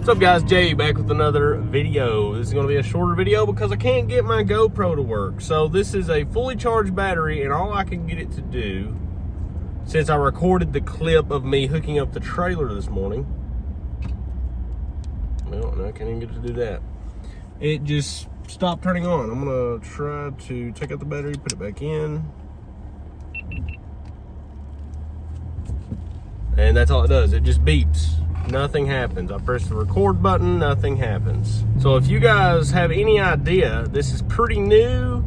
What's up guys, Jay back with another video. This is going to be a shorter video because I can't get my GoPro to work. So this is a fully charged battery, and all I can get it to do, since I recorded the clip of me hooking up the trailer this morning, no, I can't even get it to do that. It just stopped turning on. I'm going to try to take out the battery, put it back in. And that's all it does. It just beeps. Nothing happens. I press the record button, nothing happens. So if you guys have any idea, this is pretty new.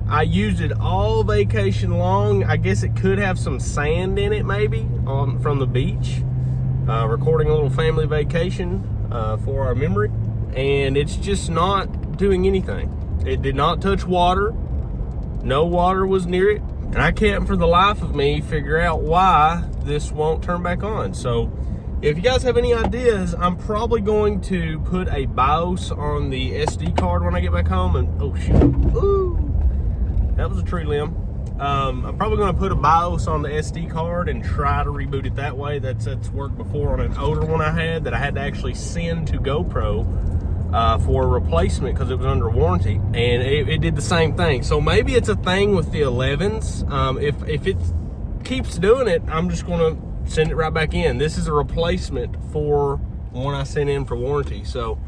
I used it all vacation long. I guess it could have some sand in it maybe from the beach. Recording a little family vacation for our memory. And it's just not doing anything. It did not touch water. No water was near it. And I can't for the life of me figure out why this won't turn back on. So if you guys have any ideas, I'm probably going to put a BIOS on the SD card when I get back home. And oh shoot, ooh, that was a tree limb. I'm probably going to put a BIOS on the SD card and try to reboot it that way. That's worked before on an older one I had that I had to actually send to GoPro for a replacement because it was under warranty, and it did the same thing. So maybe it's a thing with the 11s. If it keeps doing it, I'm just going to send it right back in. This is a replacement for one I sent in for warranty. So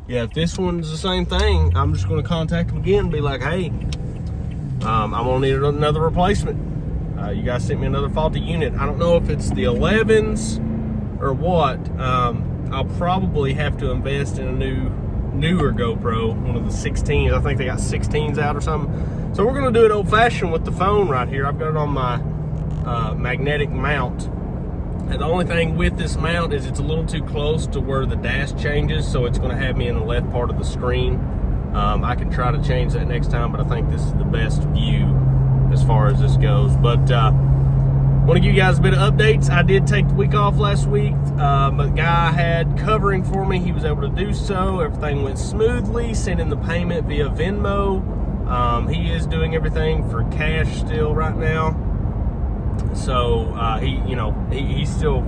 yeah, if this one's the same thing, I'm just going to contact them again and be like, hey, I'm going to need another replacement. You guys sent me another faulty unit. I don't know if it's the 11s or what. I'll probably have to invest in a newer GoPro, one of the 16s. I think they got 16s out or something. So we're going to do it old-fashioned with the phone right here. I've got it on my magnetic mount. And the only thing with this mount is it's a little too close to where the dash changes, so it's going to have me in the left part of the screen. I can try to change that next time, but I think this is the best view as far as this goes. But I want to give you guys a bit of updates. I did take the week off last week, but the guy I had covering for me, he was able to do so. Everything went smoothly, sending the payment via Venmo. He is doing everything for cash still right now. So he's still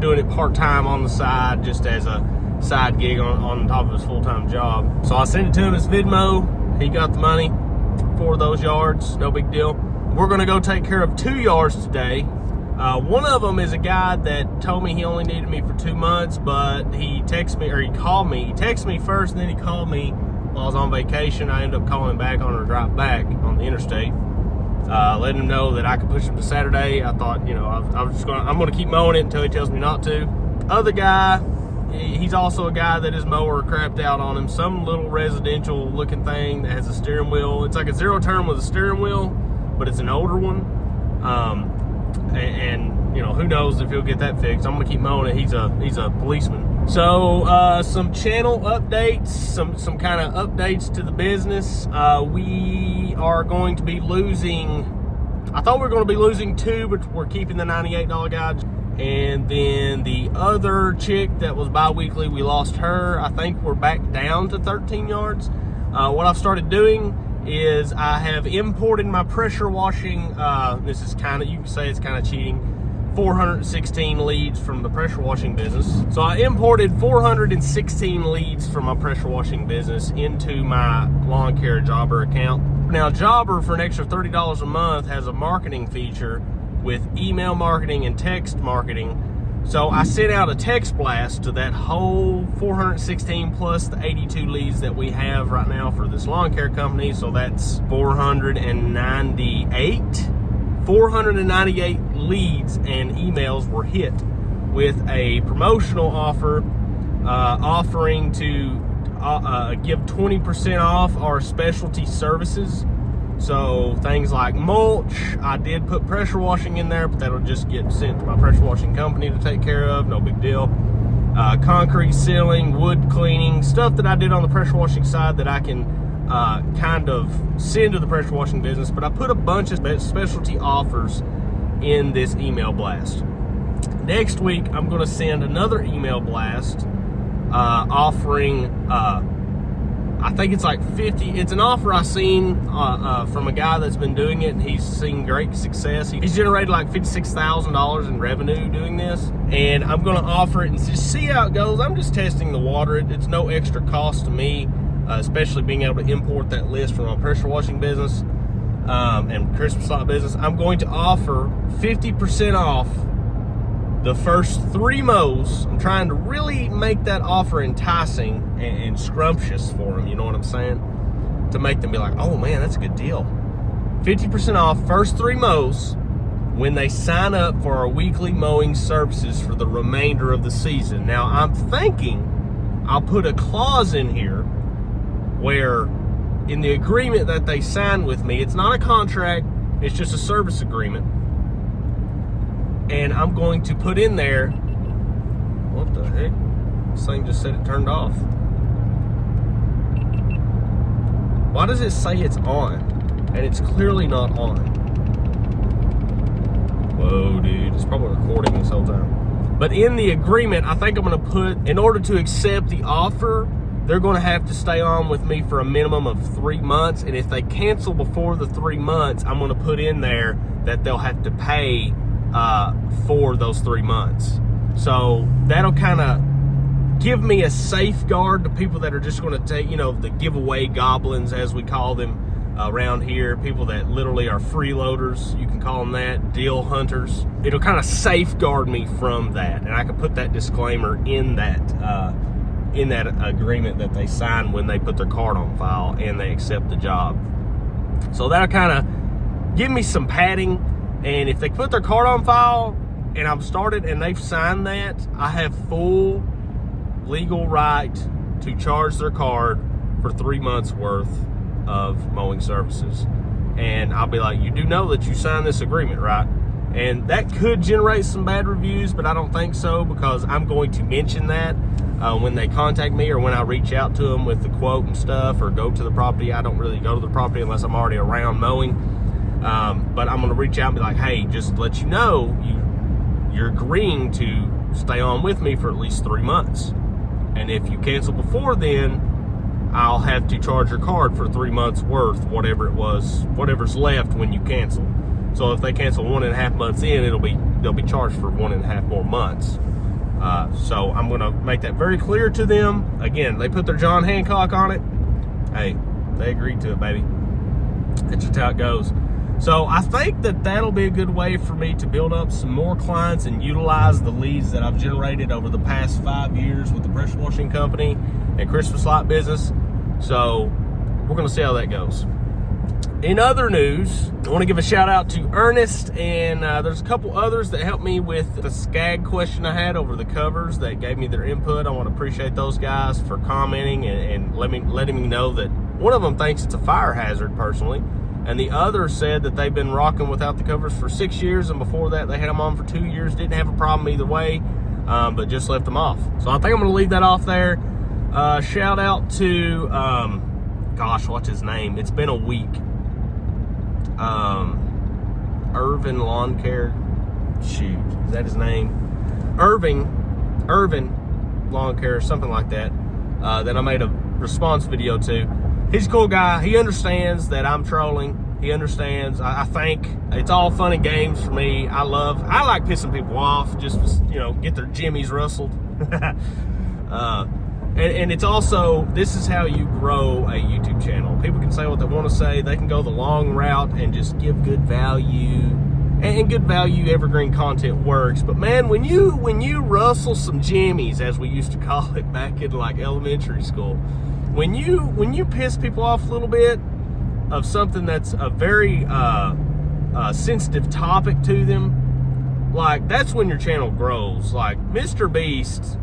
doing it part-time on the side, just as a side gig on top of his full-time job. So I sent it to him as Venmo. He got the money for those yards, no big deal. We're gonna go take care of 2 yards today. One of them is a guy that told me he only needed me for 2 months, but he texted me, or he called me. He texted me first, and then he called me while I was on vacation. I ended up calling him back on our drive back on the interstate. Letting him know that I could push him to Saturday. I thought, I'm gonna keep mowing it until he tells me not to. Other guy, he's also a guy that his mower crapped out on him. Some little residential looking thing that has a steering wheel. It's like a zero turn with a steering wheel, but it's an older one. Who knows if he'll get that fixed. I'm gonna keep mowing it. He's a policeman. So some channel updates, some kind of updates to the business. We are going to be losing, I thought we were going to be losing 2, but we're keeping the $98 guide. And then the other chick that was bi-weekly, we lost her. I think we're back down to 13 yards. What I've started doing is I have imported my pressure washing, this is kind of, you can say it's kind of cheating, 416 leads from the pressure washing business. So I imported 416 leads from my pressure washing business into my lawn care Jobber account. Now Jobber, for an extra $30 a month, has a marketing feature with email marketing and text marketing. So I sent out a text blast to that whole 416 plus the 82 leads that we have right now for this lawn care company. So that's 498 leads and emails were hit with a promotional offer offering to give 20% off our specialty services. So things like mulch, I did put pressure washing in there, but that'll just get sent to my pressure washing company to take care of, no big deal. Concrete sealing, wood cleaning, stuff that I did on the pressure washing side that I can kind of send to the pressure washing business. But I put a bunch of specialty offers in this email blast. Next week, I'm going to send another email blast offering, I think it's like 50. It's an offer I seen from a guy that's been doing it, and he's seen great success. He's generated like $56,000 in revenue doing this, and I'm going to offer it and just see how it goes. I'm just testing the water. It's no extra cost to me, especially being able to import that list from my pressure washing business and Christmas light business. I'm going to offer 50% off the first 3 mows. I'm trying to really make that offer enticing and scrumptious for them, you know what I'm saying? To make them be like, oh man, that's a good deal. 50% off first 3 mows when they sign up for our weekly mowing services for the remainder of the season. Now, I'm thinking I'll put a clause in here where in the agreement that they sign with me, it's not a contract, it's just a service agreement. And I'm going to put in there, what the heck? This thing just said it turned off. Why does it say it's on? And it's clearly not on. Whoa, dude, it's probably recording this whole time. But in the agreement, I think I'm gonna put, in order to accept the offer, they're gonna have to stay on with me for a minimum of 3 months. And if they cancel before the 3 months, I'm gonna put in there that they'll have to pay for those 3 months. So that'll kind of give me a safeguard to people that are just going to take, you know, the giveaway goblins, as we call them around here, people that literally are freeloaders, you can call them that, deal hunters. It'll kind of safeguard me from that, and I can put that disclaimer in that agreement that they sign when they put their card on file and they accept the job. So that'll kind of give me some padding. And if they put their card on file and I'm started and they've signed that, I have full legal right to charge their card for 3 months worth of mowing services. And I'll be like, you do know that you signed this agreement, right? And that could generate some bad reviews, but I don't think so, because I'm going to mention that when they contact me or when I reach out to them with the quote and stuff, or go to the property. I don't really go to the property unless I'm already around mowing. But I'm going to reach out and be like, hey, just to let you know, you're agreeing to stay on with me for at least 3 months. And if you cancel before then, I'll have to charge your card for 3 months worth, whatever it was, whatever's left when you cancel. So if they cancel 1.5 months in, they'll be charged for 1.5 more months. So I'm going to make that very clear to them. Again, they put their John Hancock on it. Hey, they agreed to it, baby. That's just how it goes. So I think that that'll be a good way for me to build up some more clients and utilize the leads that I've generated over the past 5 years with the pressure washing company and Christmas light business. So we're going to see how that goes. In other news, I want to give a shout out to Ernest, and there's a couple others that helped me with the SCAG question I had over the covers that gave me their input. I want to appreciate those guys for commenting and letting me know that one of them thinks it's a fire hazard personally, and the other said that they've been rocking without the covers for 6 years, and before that they had them on for 2 years, didn't have a problem either way, but just left them off. So I think I'm going to leave that off there. Shout out to, gosh, what's his name? It's been a week. Irvin Lawn Care, shoot, is that his name? Irvin Lawn Care, something like that, that I made a response video to. He's a cool guy. He understands that I'm trolling. He understands. I think it's all fun and games for me. I like pissing people off, just, you know, get their jimmies rustled. And it's also, this is how you grow a YouTube channel. People can say what they want to say. They can go the long route and just give good value. And good value evergreen content works. But man, when you rustle some jimmies, as we used to call it back in like elementary school, when you piss people off a little bit of something that's a very sensitive topic to them, like, that's when your channel grows. Like Mr. Beast,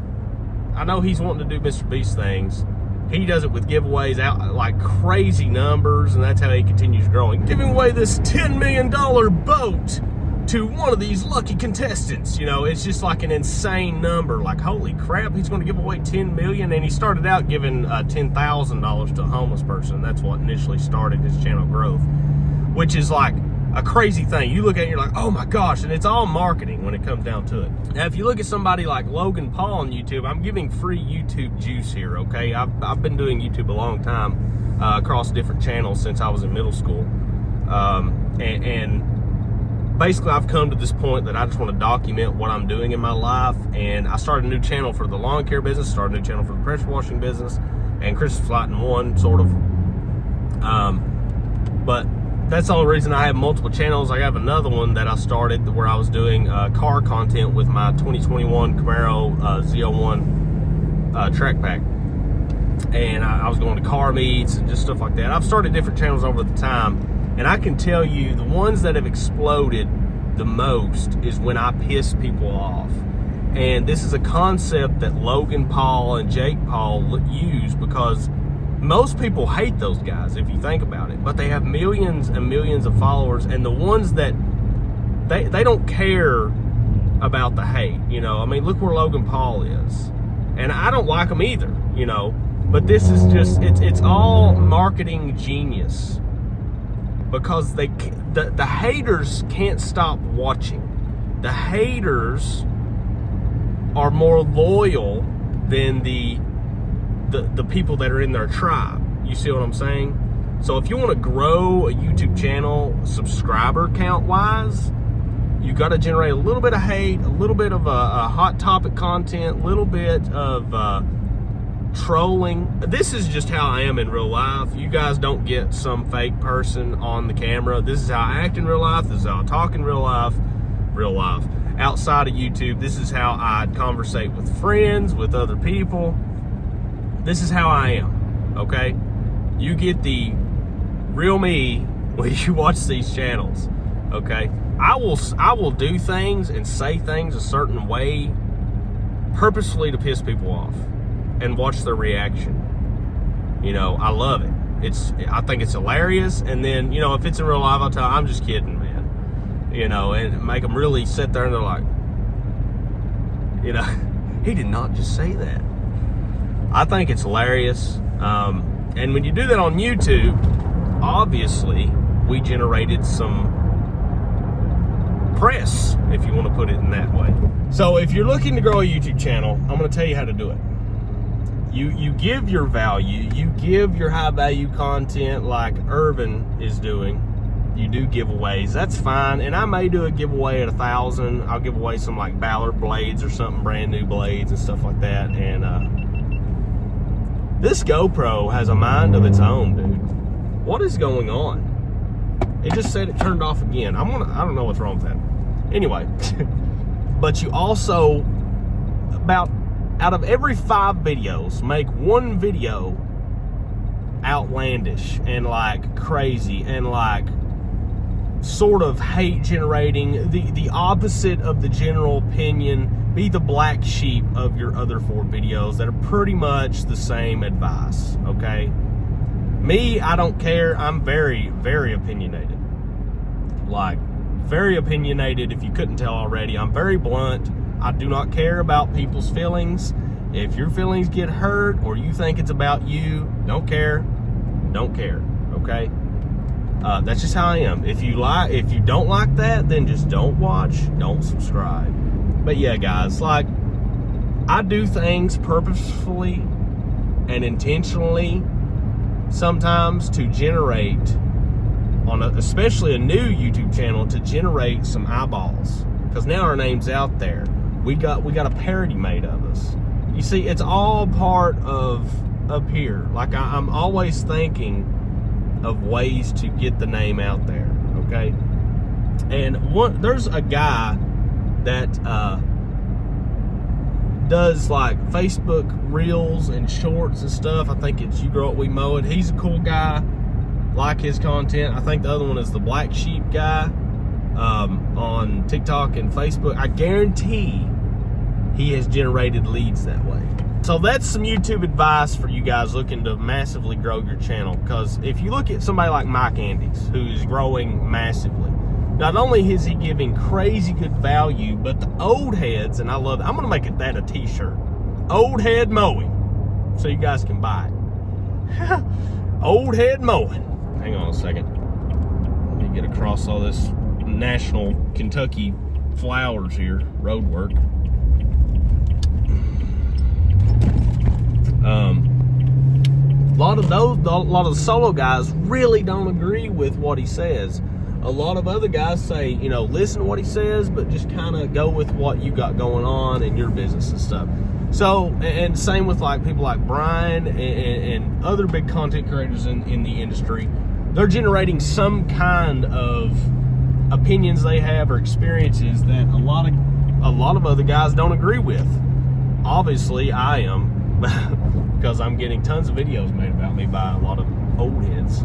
I know he's wanting to do Mr. Beast things. He does it with giveaways out like crazy numbers, and that's how he continues growing. Giving away this $10 million boat to one of these lucky contestants. You know, it's just like an insane number. Like, holy crap, he's going to give away $10 million, and he started out giving $10,000 to a homeless person. That's what initially started his channel growth, which is like a crazy thing. You look at it, you're like, oh my gosh, and it's all marketing when it comes down to it. Now, if you look at somebody like Logan Paul on YouTube, I'm giving free YouTube juice here, okay? I've been doing YouTube a long time, across different channels since I was in middle school. And basically I've come to this point that I just want to document what I'm doing in my life, and I started a new channel for the lawn care business, started a new channel for the pressure washing business, and Christmas lighting one, sort of. But that's the only reason I have multiple channels. I have another one that I started where I was doing car content with my 2021 Camaro Z01 track pack. And I was going to car meets and just stuff like that. I've started different channels over the time, and I can tell you the ones that have exploded the most is when I piss people off. And this is a concept that Logan Paul and Jake Paul use, because most people hate those guys if you think about it, but they have millions and millions of followers, and the ones that they don't care about the hate, you know. I mean, look where Logan Paul is, and I don't like him either, you know, but this is just, it's all marketing genius, because the haters can't stop watching. The haters are more loyal than the people that are in their tribe. You see what I'm saying? So if you want to grow a YouTube channel subscriber count wise, you got to generate a little bit of hate, a little bit of a hot topic content, a little bit of trolling. This is just how I am in real life. You guys don't get some fake person on the camera. This is how I act in real life. This is how I talk in real life. Outside of YouTube, this is how I conversate with friends, with other people. This is how I am, okay? You get the real me when you watch these channels, okay? I will do things and say things a certain way purposefully to piss people off and watch their reaction. You know, I love it. I think it's hilarious. And then, you know, if it's in real life, I'll tell them, I'm just kidding, man. You know, and make them really sit there and they're like, you know, he did not just say that. I think it's hilarious. And when you do that on YouTube, obviously we generated some press, if you want to put it in that way. So if you're looking to grow a YouTube channel, I'm going to tell you how to do it. You give your value, you give your high value content like Irvin is doing. You do giveaways, that's fine. And I may do a giveaway at 1,000. I'll give away some like Ballard blades or something, brand new blades and stuff like that. And this GoPro has a mind of its own, dude. What is going on? It just said it turned off again. I don't know what's wrong with that. Anyway, but you also, out of every 5 videos, make one video outlandish and like crazy and like sort of hate generating, the opposite of the general opinion. Be the black sheep of your other 4 videos that are pretty much the same advice, okay? Me, I don't care. I'm very, very opinionated. Like, very opinionated, if you couldn't tell already. I'm very blunt. I do not care about people's feelings. If your feelings get hurt or you think it's about you, don't care, okay? That's just how I am. If you don't like that, then just don't watch, don't subscribe. But yeah, guys, like, I do things purposefully and intentionally sometimes to generate, especially a new YouTube channel, to generate some eyeballs. Because now our name's out there. We got a parody made of us. You see, it's all part of up here. Like, I'm always thinking of ways to get the name out there, okay? And there's a guy that does like Facebook reels and shorts and stuff. I think it's You Grow It, We Mow It. He's a cool guy, like his content. I think the other one is the Black Sheep guy on TikTok and Facebook. I guarantee he has generated leads that way. So that's some YouTube advice for you guys looking to massively grow your channel. Because if you look at somebody like Mike Andes, who's growing massively, not only is he giving crazy good value, but the old heads, and I love it. I'm going to make that a t-shirt. Old head mowing. So you guys can buy it. Old head mowing. Hang on a second. Let me get across all this national Kentucky flowers here, road work. A lot of the solo guys really don't agree with what he says. A lot of other guys say, you know, listen to what he says, but just kind of go with what you got going on in your business and stuff. So, and same with like people like Brian and other big content creators in the industry. They're generating some kind of opinions they have or experiences that a lot of other guys don't agree with. Obviously, I am. Because I'm getting tons of videos made about me by a lot of old heads.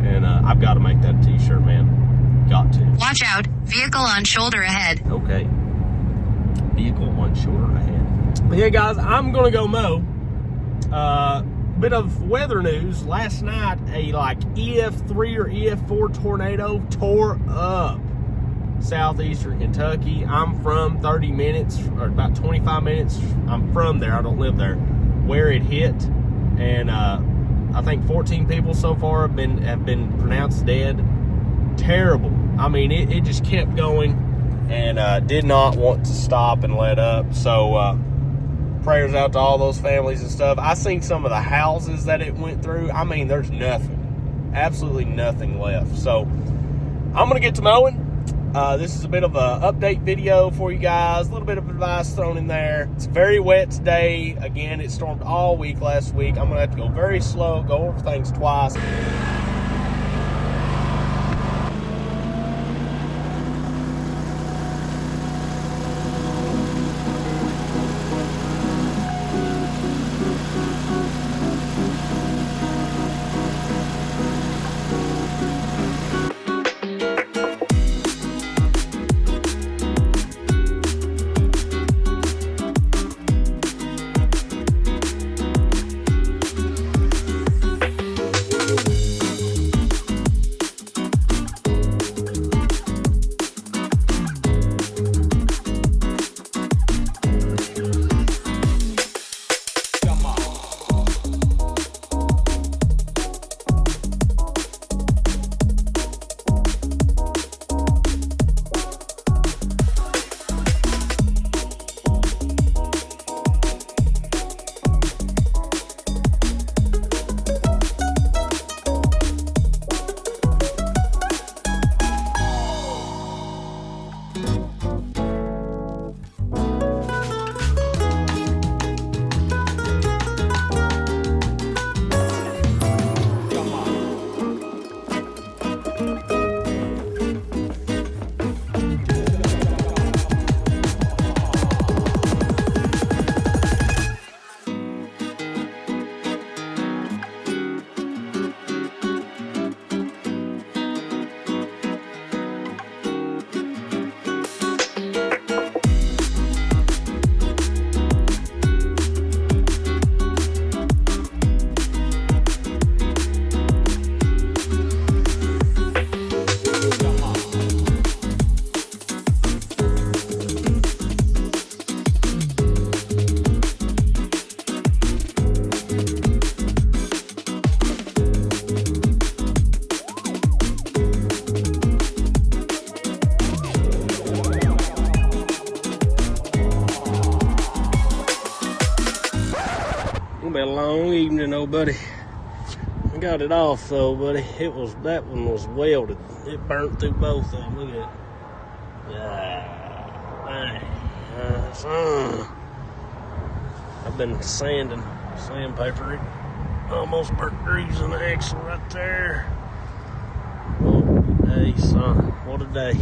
And I've got to make that t-shirt, man. Got to. Watch out. Vehicle on shoulder ahead. Okay. Vehicle on shoulder ahead. But yeah, guys, I'm going to go mow. Bit of weather news. Last night, a like EF3 or EF4 tornado tore up southeastern Kentucky. I'm from 30 minutes, or about 25 minutes. I'm from there. I don't live there. Where it hit, and I think 14 people so far have been pronounced dead. Terrible. I mean, it just kept going and did not want to stop and let up. So prayers out to all those families and stuff. I seen some of the houses that it went through. I mean, there's nothing, absolutely nothing left. So I'm gonna get to mowing. This is a bit of an update video for you guys. A little bit of advice thrown in there. It's very wet today. Again, it stormed all week last week. I'm going to have to go very slow, go over things twice. Be a long evening, old buddy. I got it off though, buddy. That one was welded. It burnt through both of them. Look at it. I've been sandpaper it. Almost burnt grease in the axle right there. What a day, son. What a day.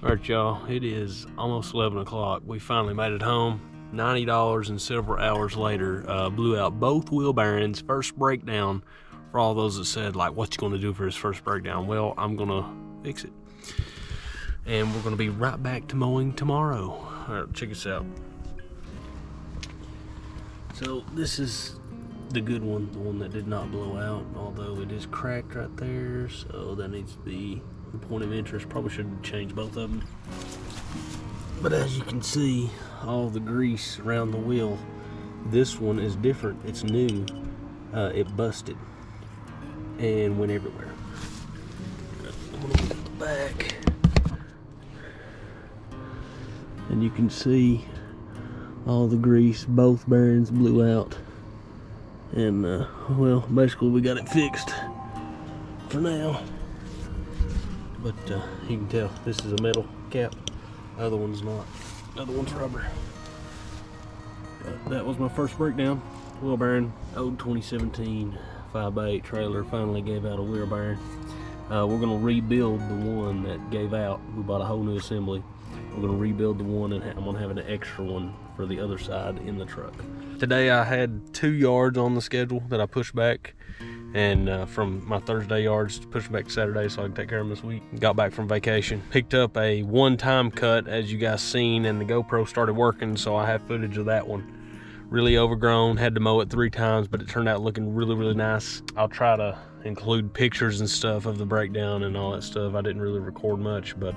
All right, y'all. It is almost 11 o'clock. We finally made it home. $90 and several hours later, blew out both wheel bearings. First breakdown for all those that said, like, what you gonna do for his first breakdown? Well, I'm gonna fix it. And we're gonna be right back to mowing tomorrow. All right, check this out. So this is the good one, the one that did not blow out, although it is cracked right there, so that needs to be the point of interest. Probably should change both of them. But as you can see, all the grease around the wheel, this one is different. It's new. It busted and went everywhere. gonna get to the back. And you can see all the grease, both bearings blew out. And well, basically we got it fixed for now. But you can tell this is a metal cap, the other one's not. The other one's rubber. But that was my first breakdown. Wheel bearing, old 2017 5x8 trailer finally gave out a wheel bearing. We're gonna rebuild the one that gave out. We bought a whole new assembly. We're gonna rebuild the one, and I'm gonna have an extra one for the other side in the truck. Today I had 2 yards on the schedule that I pushed back, and from my Thursday yards to push back to Saturday so I can take care of them this week. Got back from vacation, picked up a one-time cut as you guys seen, and the GoPro started working, so I have footage of that one. Really overgrown, had to mow it 3 times, but it turned out looking really, really nice. I'll try to include pictures and stuff of the breakdown and all that stuff. I didn't really record much, but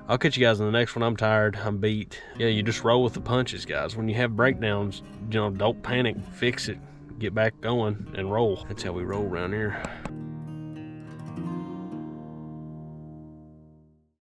I'll catch you guys in the next one. I'm tired, I'm beat. Yeah, you just roll with the punches, guys. When you have breakdowns, you know, don't panic, fix it, get back going and roll. That's how we roll around here.